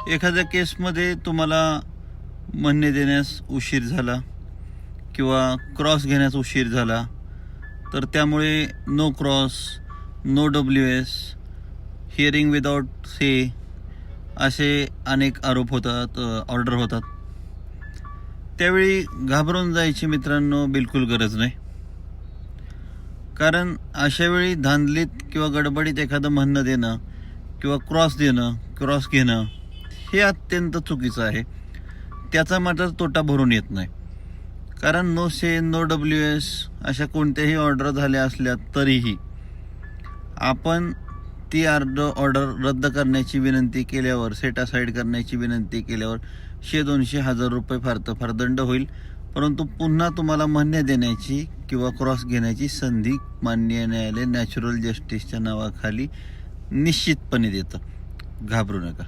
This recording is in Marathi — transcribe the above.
एखाद्या केसमध्ये तुम्हाला म्हणणे देण्यास उशीर झाला किंवा क्रॉस घेण्यास उशीर झाला तर त्यामुळे no cross, no WS, hearing without से असे अनेक आरोप होतात, ऑर्डर होतात. त्यावेळी घाबरून जायची मित्रांनो बिलकुल गरज नाही. कारण अशावेळी धांदलीत किंवा गडबडीत एखादं म्हणणं देणं किंवा क्रॉस देणं, क्रॉस घेणं हे अत्यंत चुकीचं आहे. त्याचा मात्र तोटा भरून येत नाही. कारण नो से, नो WS अशा कोणत्याही ऑर्डर झाल्या असल्या तरीही आपण ती ऑर्डर रद्द करण्याची विनंती केल्यावर, सेट असाईड करण्याची विनंती केल्यावर 100-200 रुपये फार तर फार दंड होईल. परंतु पुन्हा तुम्हाला म्हणणे देण्याची किंवा क्रॉस घेण्याची संधी माननीय न्यायालय नॅचरल जस्टिसच्या नावाखाली निश्चितपणे देतं. घाबरू नका.